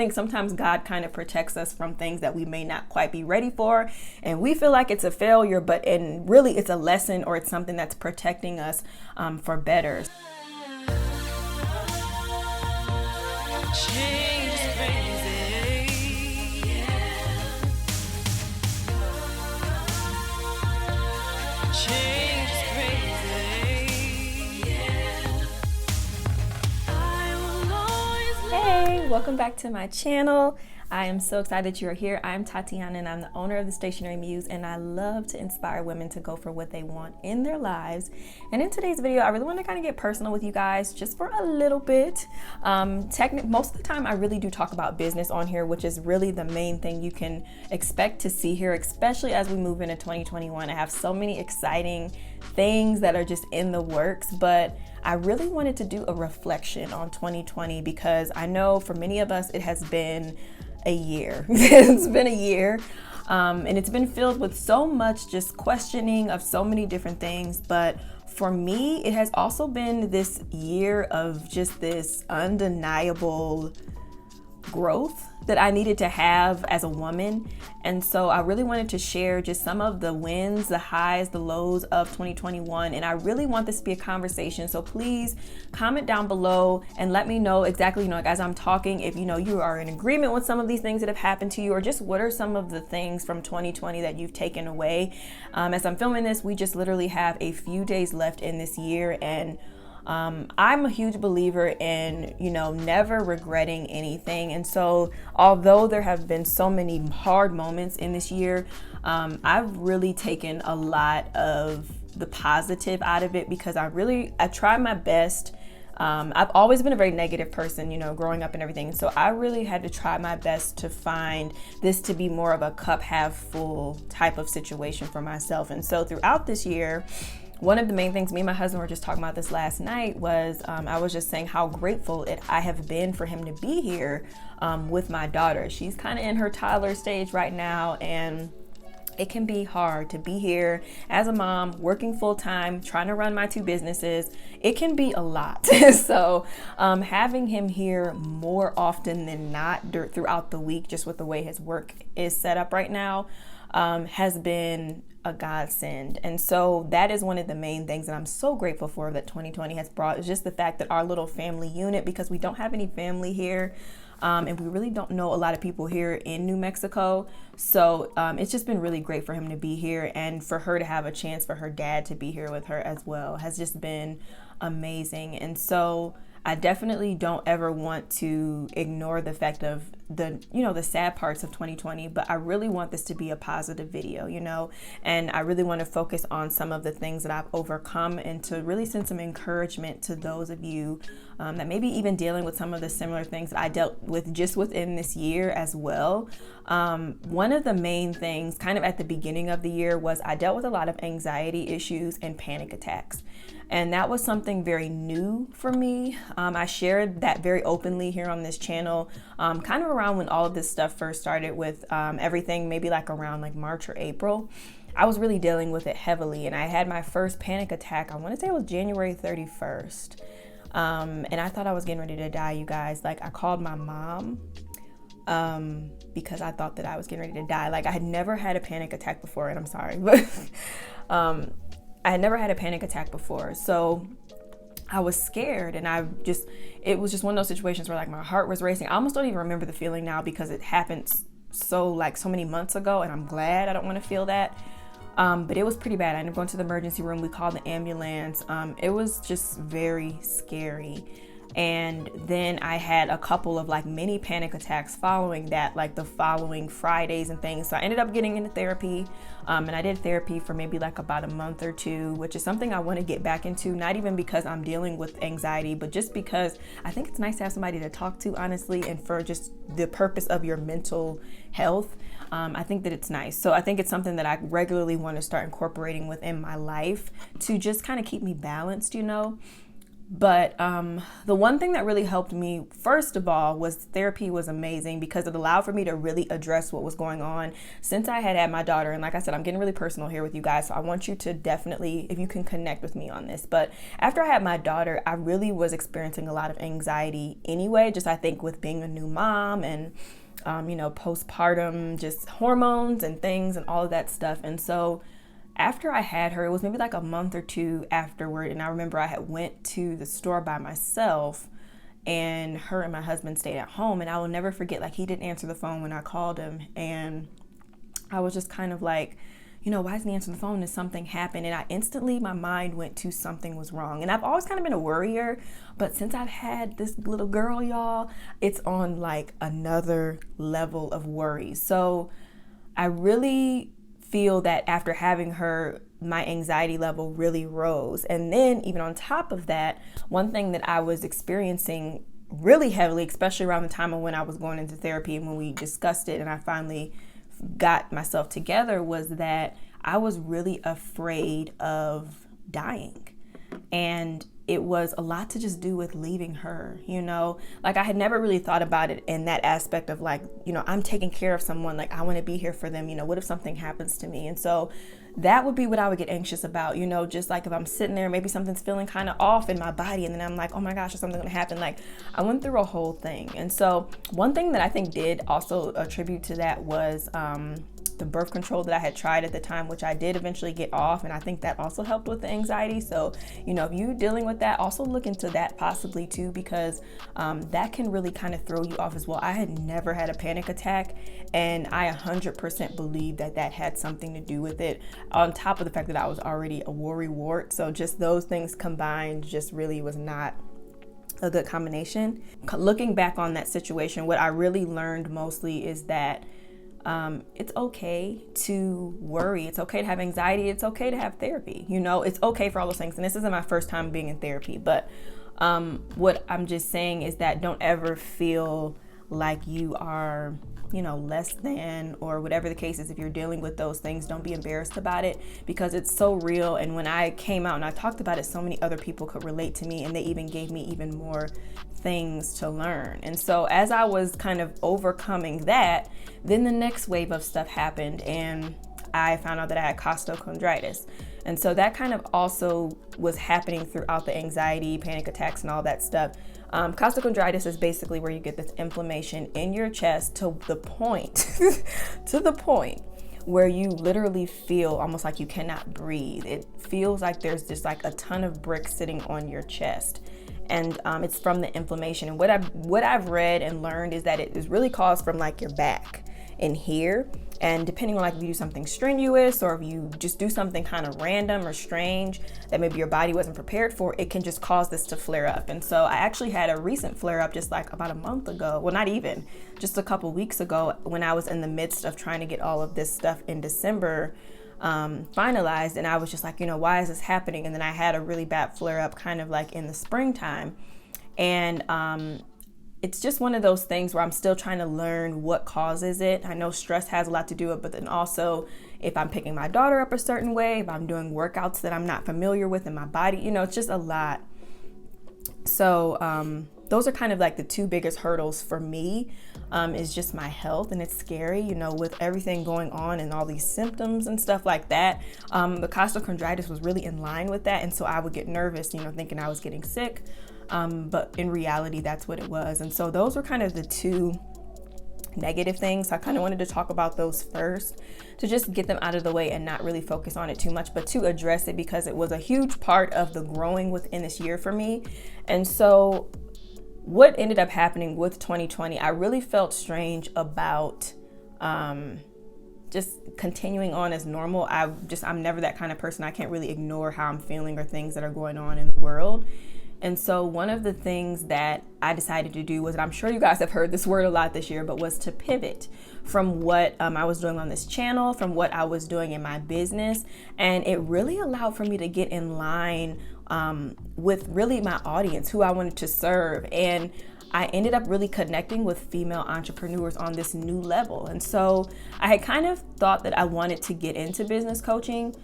think sometimes God kind of protects us from things that we may not quite be ready for, and we feel like it's a failure, but really it's a lesson, or it's something that's protecting us for better. Change is crazy. Yeah. Change is crazy. Yeah. I will always love. Hey, welcome back to my channel. I am so excited that you're here. I'm Tatiana, and I'm the owner of the Stationary Muse, and I love to inspire women to go for what they want in their lives. And in today's video, I really want to kind of get personal with you guys just for a little bit. Most of the time, I really do talk about business on here, which is really the main thing you can expect to see here, especially as we move into 2021. I have so many exciting things that are just in the works, but I really wanted to do a reflection on 2020 because I know for many of us, it has been a year. It's been a year, and it's been filled with so much just questioning of so many different things. But for me, it has also been this year of just this undeniable growth that I needed to have as a woman. And so I really wanted to share just some of the wins, the highs, the lows of 2021. And I really want this to be a conversation. So please comment down below and let me know exactly, like as I'm talking, if you are in agreement with some of these things that have happened to you, or just what are some of the things from 2020 that you've taken away. As I'm filming this, we just literally have a few days left in this year, and I'm a huge believer in, never regretting anything. And so although there have been so many hard moments in this year, I've really taken a lot of the positive out of it because I try my best. I've always been a very negative person, growing up and everything. So I really had to try my best to find this to be more of a cup half full type of situation for myself. And so throughout this year, one of the main things, me and my husband were just talking about this last night, was I was just saying how grateful I have been for him to be here with my daughter. She's kind of in her toddler stage right now, and it can be hard to be here as a mom, working full time, trying to run my two businesses. It can be a lot. So having him here more often than not throughout the week, just with the way his work is set up right now, has been a godsend. And so that is one of the main things that I'm so grateful for that 2020 has brought, is just the fact that our little family unit, because we don't have any family here, and we really don't know a lot of people here in New Mexico. So it's just been really great for him to be here, and for her to have a chance for her dad to be here with her as well has just been amazing. And so I definitely don't ever want to ignore the fact of the sad parts of 2020, but I really want this to be a positive video, and I really want to focus on some of the things that I've overcome, and to really send some encouragement to those of you that maybe even dealing with some of the similar things that I dealt with just within this year as well. One of the main things kind of at the beginning of the year was I dealt with a lot of anxiety issues and panic attacks. And that was something very new for me. I shared that very openly here on this channel, kind of around when all of this stuff first started with everything, maybe like around like March or April. I was really dealing with it heavily, and I had my first panic attack, I want to say it was January 31st. And I thought I was getting ready to die, you guys. Like, I called my mom because I thought that I was getting ready to die. Like, I had never had a panic attack before, and I'm sorry, but I had never had a panic attack before. So I was scared, and it was just one of those situations where like my heart was racing. I almost don't even remember the feeling now because it happened so many months ago, and I'm glad I don't want to feel that. But it was pretty bad. I ended up going to the emergency room. We called the ambulance. It was just very scary. And then I had a couple of like mini panic attacks following that, like the following Fridays and things. So I ended up getting into therapy, and I did therapy for maybe like about a month or two, which is something I want to get back into, not even because I'm dealing with anxiety, but just because I think it's nice to have somebody to talk to, honestly, and for just the purpose of your mental health. I think that it's nice. So I think it's something that I regularly want to start incorporating within my life to just kind of keep me balanced, But the one thing that really helped me, first of all, was therapy was amazing because it allowed for me to really address what was going on since I had my daughter. And like I said, I'm getting really personal here with you guys. So I want you to definitely, if you can connect with me on this. But after I had my daughter, I really was experiencing a lot of anxiety anyway, just I think with being a new mom and, postpartum, just hormones and things and all of that stuff. And so after I had her, it was maybe like a month or two afterward, and I remember I had went to the store by myself, and her and my husband stayed at home, and I will never forget, like, he didn't answer the phone when I called him, and I was just kind of like, why isn't he answering the phone? Did something happen? And my mind went to something was wrong. And I've always kind of been a worrier, but since I've had this little girl, y'all, it's on like another level of worry. So I really feel that after having her, my anxiety level really rose. And then even on top of that, one thing that I was experiencing really heavily, especially around the time of when I was going into therapy and when we discussed it and I finally got myself together, was that I was really afraid of dying. And it was a lot to just do with leaving her, like I had never really thought about it in that aspect of like, I'm taking care of someone, like I want to be here for them, what if something happens to me? And so that would be what I would get anxious about, just like if I'm sitting there, maybe something's feeling kind of off in my body and then I'm like, oh my gosh, is something gonna happen? Like I went through a whole thing. And so one thing that I think did also attribute to that was the birth control that I had tried at the time, which I did eventually get off. And I think that also helped with the anxiety. So, if you're dealing with that, also look into that possibly too, because that can really kind of throw you off as well. I had never had a panic attack, and I 100% believe that had something to do with it, on top of the fact that I was already a worry wart. So just those things combined just really was not a good combination. Looking back on that situation, what I really learned mostly is that it's okay to worry. It's okay to have anxiety. It's okay to have therapy. It's okay for all those things. And this isn't my first time being in therapy, but what I'm just saying is that don't ever feel like you are, less than, or whatever the case is. If you're dealing with those things, don't be embarrassed about it, because it's so real. And when I came out and I talked about it, so many other people could relate to me, and they even gave me even more things to learn. And so as I was kind of overcoming that, then the next wave of stuff happened, and I found out that I had costochondritis. And so that kind of also was happening throughout the anxiety, panic attacks, and all that stuff. Costochondritis is basically where you get this inflammation in your chest to the point where you literally feel almost like you cannot breathe. It feels like there's just like a ton of bricks sitting on your chest. And it's from the inflammation. And what I've read and learned is that it is really caused from like your back in here. And depending on like if you do something strenuous or if you just do something kind of random or strange that maybe your body wasn't prepared for, it can just cause this to flare up. And so I actually had a recent flare up just like about a month ago. Well, not even, just a couple weeks ago, when I was in the midst of trying to get all of this stuff in December finalized. And I was just like, why is this happening? And then I had a really bad flare up kind of like in the springtime. And it's just one of those things where I'm still trying to learn what causes it. I know stress has a lot to do with it, but then also if I'm picking my daughter up a certain way, if I'm doing workouts that I'm not familiar with in my body, it's just a lot. So those are kind of like the two biggest hurdles for me, is just my health. And it's scary, with everything going on and all these symptoms and stuff like that. The costochondritis was really in line with that. And so I would get nervous, thinking I was getting sick. But in reality, that's what it was. And so those were kind of the two negative things. I kind of wanted to talk about those first to just get them out of the way and not really focus on it too much, but to address it because it was a huge part of the growing within this year for me. And so what ended up happening with 2020, I really felt strange about just continuing on as normal. I'm never that kind of person. I can't really ignore how I'm feeling or things that are going on in the world. And so one of the things that I decided to do was, and I'm sure you guys have heard this word a lot this year, but was to pivot from what I was doing on this channel, from what I was doing in my business. And it really allowed for me to get in line with really my audience, who I wanted to serve. And I ended up really connecting with female entrepreneurs on this new level. And so I had kind of thought that I wanted to get into business coaching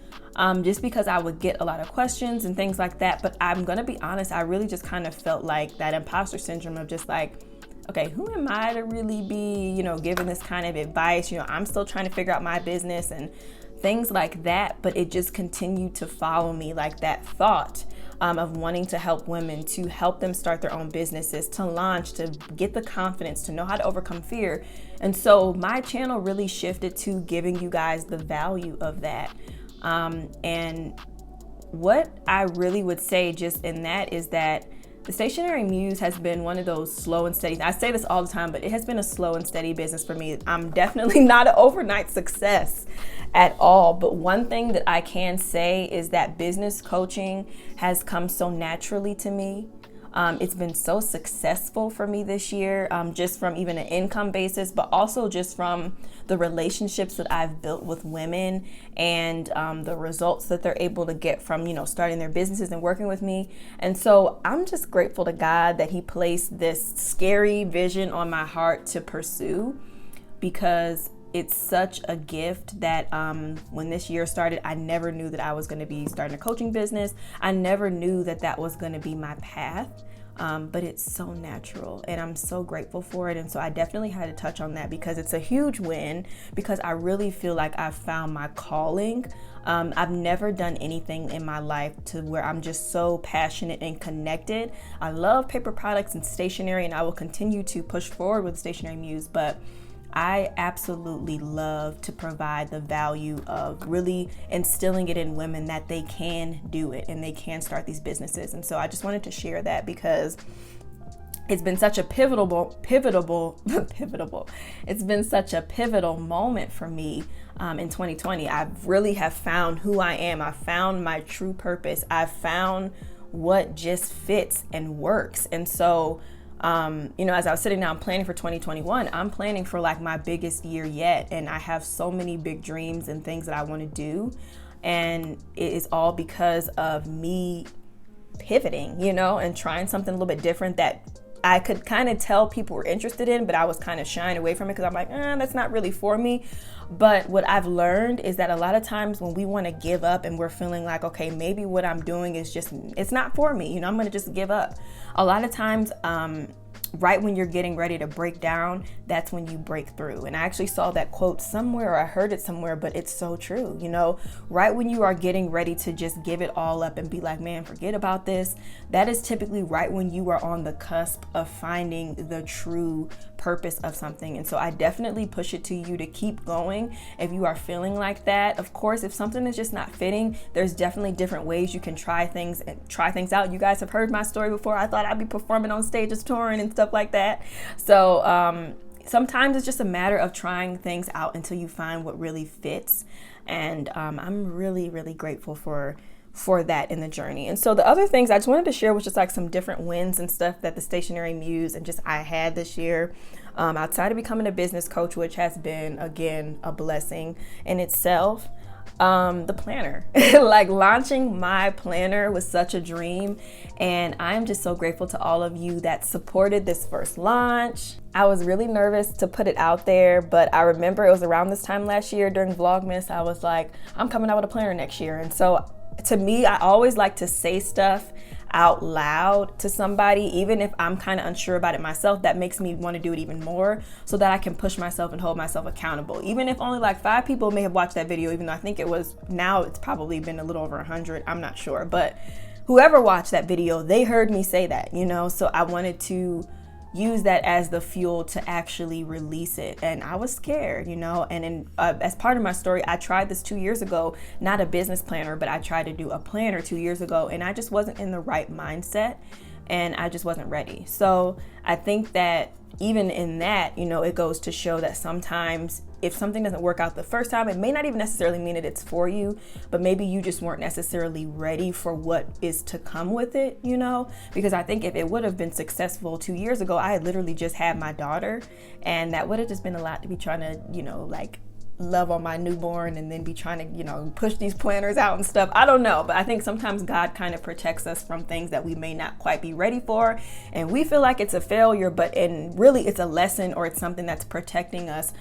just because I would get a lot of questions and things like that. But I'm going to be honest, I really just kind of felt like that imposter syndrome of just like, okay, who am I to really be, giving this kind of advice? I'm still trying to figure out my business and things like that. But it just continued to follow me, like that thought of wanting to help women, to help them start their own businesses, to launch, to get the confidence, to know how to overcome fear. And so my channel really shifted to giving you guys the value of that. And what I really would say just in that is that the Stationary Muse has been one of those slow and steady. I say this all the time, but it has been a slow and steady business for me. I'm definitely not an overnight success at all. But one thing that I can say is that business coaching has come so naturally to me. It's been so successful for me this year, just from even an income basis, but also just from the relationships that I've built with women and the results that they're able to get from, starting their businesses and working with me. And so I'm just grateful to God that He placed this scary vision on my heart to pursue, because it's such a gift that when this year started, I never knew that I was going to be starting a coaching business. I never knew that that was going to be my path. But it's so natural and I'm so grateful for it. And so I definitely had to touch on that because it's a huge win, because I really feel like I've found my calling. I've never done anything in my life to where I'm just so passionate and connected. I love paper products and stationery, and I will continue to push forward with Stationary Muse, but I absolutely love to provide the value of really instilling it in women that they can do it and they can start these businesses. And so I just wanted to share that because it's been such a pivotal. It's been such a pivotal moment for me in 2020. I really have found who I am. I found my true purpose. I found what just fits and works. And so as I was sitting down planning for 2021, I'm planning for like my biggest year yet. And I have so many big dreams and things that I want to do. And it is all because of me pivoting, and trying something a little bit different that I could kind of tell people were interested in, but I was kind of shying away from it because I'm like, that's not really for me. But what I've learned is that a lot of times when we want to give up and we're feeling like, okay, maybe what I'm doing is just, it's not for me, I'm going to just give up. A lot of times, right when you're getting ready to break down, that's when you break through. And I actually saw that quote somewhere, or I heard it somewhere, but it's so true. Right when you are getting ready to just give it all up and be like, man, forget about this, that is typically right when you are on the cusp of finding the true purpose of something. And so I definitely push it to you to keep going if you are feeling like that. Of course, if something is just not fitting, there's definitely different ways you can try things out. You guys have heard my story before. I thought I'd be performing on stages, touring and stuff like that. So sometimes it's just a matter of trying things out until you find what really fits. And I'm really, really grateful for that in the journey. And so the other things I just wanted to share was just like some different wins and stuff that the Stationary Muse and just I had this year, outside of becoming a business coach, which has been, again, a blessing in itself. The planner, like launching my planner was such a dream. And I'm just so grateful to all of you that supported this first launch. I was really nervous to put it out there, but I remember it was around this time last year during Vlogmas, I was like, I'm coming out with a planner next year. And so to me, I always like to say stuff out loud to somebody, even if I'm kind of unsure about it myself. That makes me want to do it even more so that I can push myself and hold myself accountable. Even if only like 5 people may have watched that video, even though I think now it's probably been a little over 100, I'm not sure. But whoever watched that video, they heard me say that, so I wanted to use that as the fuel to actually release it. And I was scared, and as part of my story, I tried this 2 years ago, not a business planner, but I tried to do a planner 2 years ago, and I just wasn't in the right mindset and I just wasn't ready. So I think that even in that, it goes to show that sometimes if something doesn't work out the first time, it may not even necessarily mean that it's for you, but maybe you just weren't necessarily ready for what is to come with it, because I think if it would have been successful 2 years ago, I had literally just had my daughter, and that would have just been a lot to be trying to, love on my newborn and then be trying to, you know, push these planners out and stuff. I don't know, but I think sometimes God kind of protects us from things that we may not quite be ready for, and we feel like it's a failure, but really it's a lesson, or it's something that's protecting us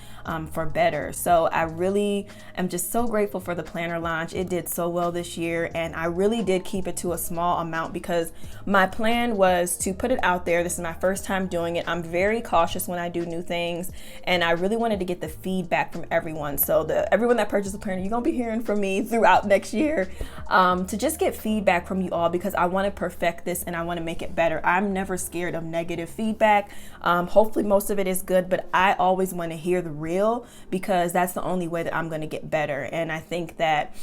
for better. So I really am just so grateful for the planner launch. It did so well this year, and I really did keep it to a small amount because my plan was to put it out there. This is my first time doing it. I'm very cautious when I do new things, and I really wanted to get the feedback from everyone. So everyone that purchased a planner, you're gonna be hearing from me throughout next year to just get feedback from you all, because I want to perfect this and I want to make it better. I'm never scared of negative feedback. Hopefully most of it is good, but I always want to hear the real, because that's the only way that I'm going to get better. And I think that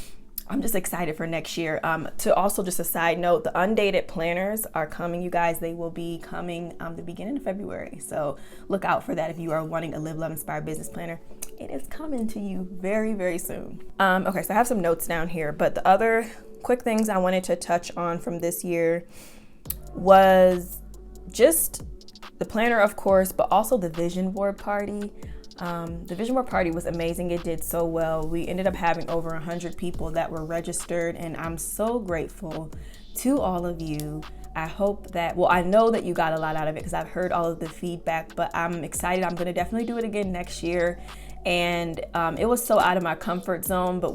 I'm just excited for next year. To also, just a side note, the undated planners are coming, you guys. They will be coming the beginning of February. So look out for that if you are wanting a Live, Love, Inspire business planner. It is coming to you very, very soon. Okay, so I have some notes down here, but the other quick things I wanted to touch on from this year was just the planner, of course, but also the vision board party. The vision board party was amazing. It did so well. We ended up having over 100 people that were registered, and I'm so grateful to all of you. I hope that, well, I know that you got a lot out of it because I've heard all of the feedback, but I'm excited. I'm going to definitely do it again next year. And it was so out of my comfort zone. But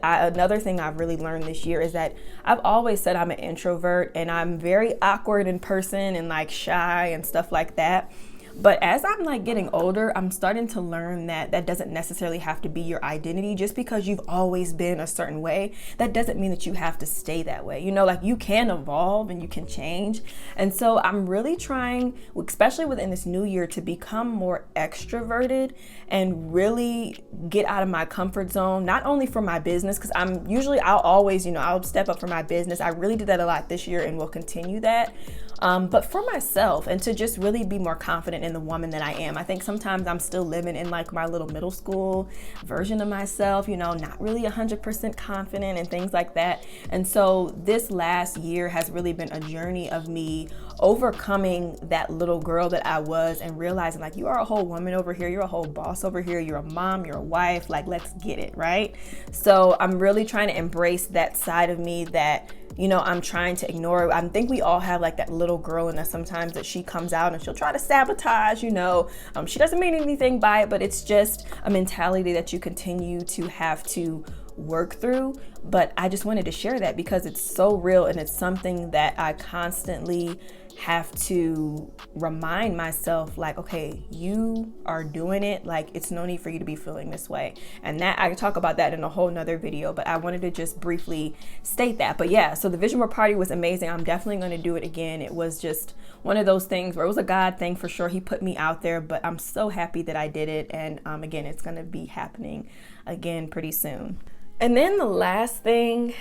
another thing I've really learned this year is that I've always said I'm an introvert, and I'm very awkward in person and like shy and stuff like that. But as I'm like getting older, I'm starting to learn that that doesn't necessarily have to be your identity. Just because you've always been a certain way, that doesn't mean that you have to stay that way. You know, like you can evolve and you can change. And so I'm really trying, especially within this new year, to become more extroverted and really get out of my comfort zone, not only for my business, because I'll always, I'll step up for my business. I really did that a lot this year and will continue that. But for myself, and to just really be more confident in the woman that I am. I think sometimes I'm still living in like my little middle school version of myself, not really 100% confident and things like that. And so this last year has really been a journey of me overcoming that little girl that I was and realizing like, you are a whole woman over here. You're a whole boss over here. You're a mom, you're a wife, like let's get it, right? So I'm really trying to embrace that side of me that I'm trying to ignore. I think we all have like that little girl in us sometimes that she comes out and she'll try to sabotage, she doesn't mean anything by it, but it's just a mentality that you continue to have to work through. But I just wanted to share that because it's so real, and it's something that I constantly have to remind myself, like, okay, you are doing it, like it's no need for you to be feeling this way. And that I could talk about that in a whole nother video, but I wanted to just briefly state that. But yeah, so the vision board party was amazing. I'm definitely going to do it again. It was just one of those things where it was a God thing for sure. He put me out there, but I'm so happy that I did it. And again, it's going to be happening again pretty soon. And then the last thing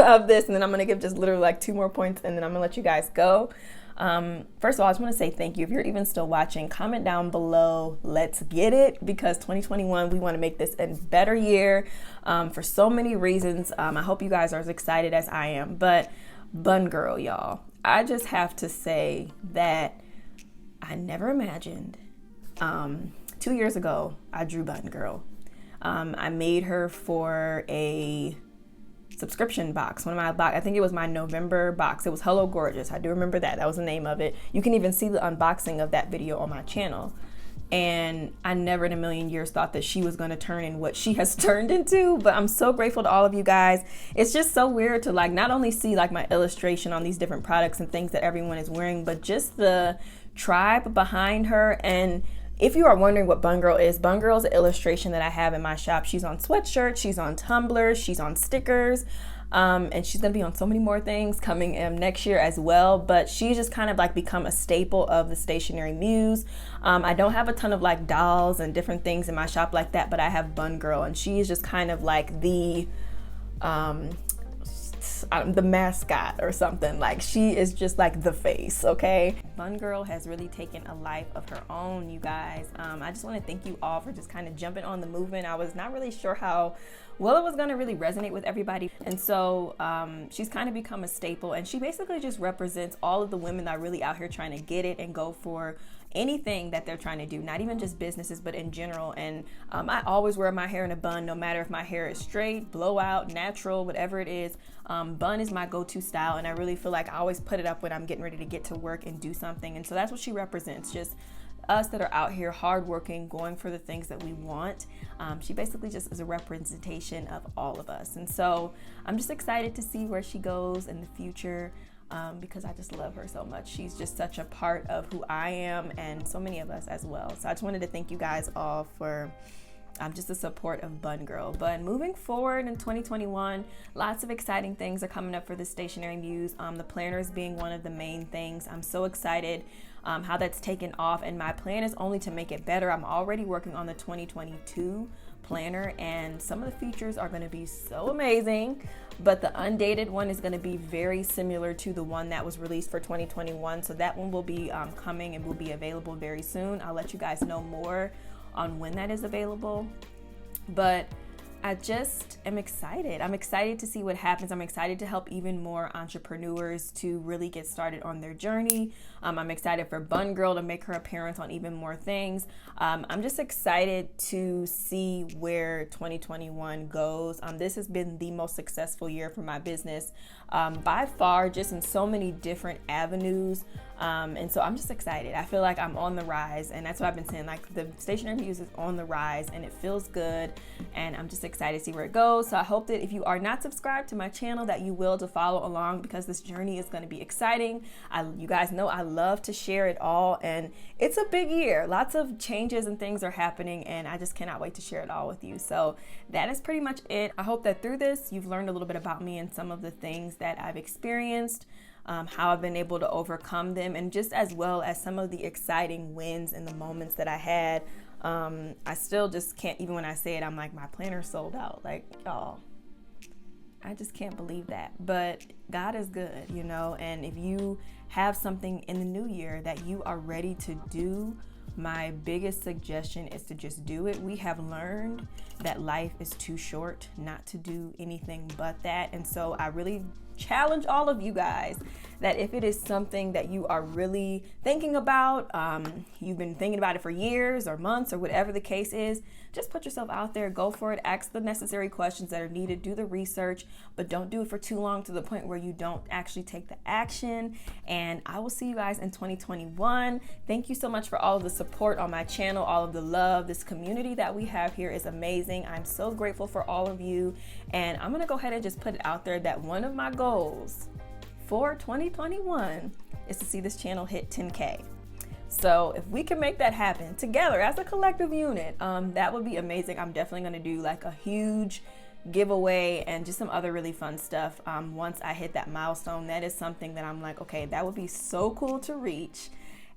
of this, and then I'm going to give just literally like 2 more points, and then I'm going to let you guys go. First of all, I just want to say thank you. If you're even still watching, comment down below, let's get it, because 2021, we want to make this a better year for so many reasons. I hope you guys are as excited as I am. But Bun Girl, y'all, I just have to say that I never imagined 2 years ago, I drew Bun Girl. I made her for a subscription box, one of my box. I think it was my November box. It was Hello Gorgeous. I do remember that. That was the name of it. You can even see the unboxing of that video on my channel. And I never in a million years thought that she was going to turn in what she has turned into. But I'm so grateful to all of you guys. It's just so weird to like not only see like my illustration on these different products and things that everyone is wearing, but just the tribe behind her. And if you are wondering what Bun Girl is an illustration that I have in my shop. She's on sweatshirts, she's on tumblers, she's on stickers, and she's gonna be on so many more things coming next year as well. But she's just kind of like become a staple of the stationery Muse. I don't have a ton of like dolls and different things in my shop like that, but I have Bun Girl, and she is just kind of like the mascot or something. Like she is just like the face, okay? Bun Girl has really taken a life of her own, you guys. I just want to thank you all for just kind of jumping on the movement. I was not really sure how well it was going to really resonate with everybody, and so she's kind of become a staple, and she basically just represents all of the women that are really out here trying to get it and go for anything that they're trying to do, not even just businesses, but in general. And I always wear my hair in a bun, no matter if my hair is straight, blowout, natural, whatever it is. Bun is my go-to style, and I really feel like I always put it up when I'm getting ready to get to work and do something. And so that's what she represents, just us that are out here hardworking, going for the things that we want. She basically just is a representation of all of us. And so I'm just excited to see where she goes in the future, because I just love her so much. She's just such a part of who I am, and so many of us as well. So I just wanted to thank you guys all for just the support of Bun Girl. But moving forward in 2021, lots of exciting things are coming up for the Stationary Muse. The planners being one of the main things. I'm so excited how that's taken off, and my plan is only to make it better. I'm already working on the 2022 planner, and some of the features are going to be so amazing, but the undated one is going to be very similar to the one that was released for 2021. So that one will be coming and will be available very soon. I'll let you guys know more on when that is available, but I just am excited. I'm excited to see what happens. I'm excited to help even more entrepreneurs to really get started on their journey. I'm excited for Bun Girl to make her appearance on even more things. I'm just excited to see where 2021 goes. This has been the most successful year for my business by far, just in so many different avenues. And so I'm just excited. I feel like I'm on the rise, and that's what I've been saying. Like, the Stationary Muse is on the rise, and it feels good, and I'm just excited to see where it goes. So I hope that if you are not subscribed to my channel, that you will, to follow along, because this journey is going to be exciting. You guys know I love to share it all, and it's a big year. Lots of changes and things are happening, and I just cannot wait to share it all with you. So that is pretty much it. I hope that through this, you've learned a little bit about me and some of the things that I've experienced, how I've been able to overcome them, and just as well as some of the exciting wins and the moments that I had. I still just can't, even when I say it, I'm like, my planner sold out. Like, y'all, I just can't believe that. But God is good, you know, and if you have something in the new year that you are ready to do, my biggest suggestion is to just do it. We have learned that life is too short not to do anything but that. And so I really challenge all of you guys that if it is something that you are really thinking about, you've been thinking about it for years or months or whatever the case is, just put yourself out there, go for it, ask the necessary questions that are needed, do the research, but don't do it for too long to the point where you don't actually take the action. And I will see you guys in 2021. Thank you so much for all of the support on my channel, all of the love. This community that we have here is amazing. I'm so grateful for all of you. And I'm gonna go ahead and just put it out there that one of my goals for 2021 is to see this channel hit 10K. So if we can make that happen together as a collective unit, that would be amazing. I'm definitely going to do like a huge giveaway and just some other really fun stuff once I hit that milestone. That is something that I'm like, okay, that would be so cool to reach,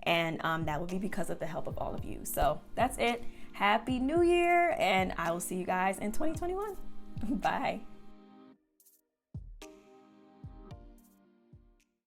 and that would be because of the help of all of you. So that's it. Happy New Year, and I will see you guys in 2021. Bye.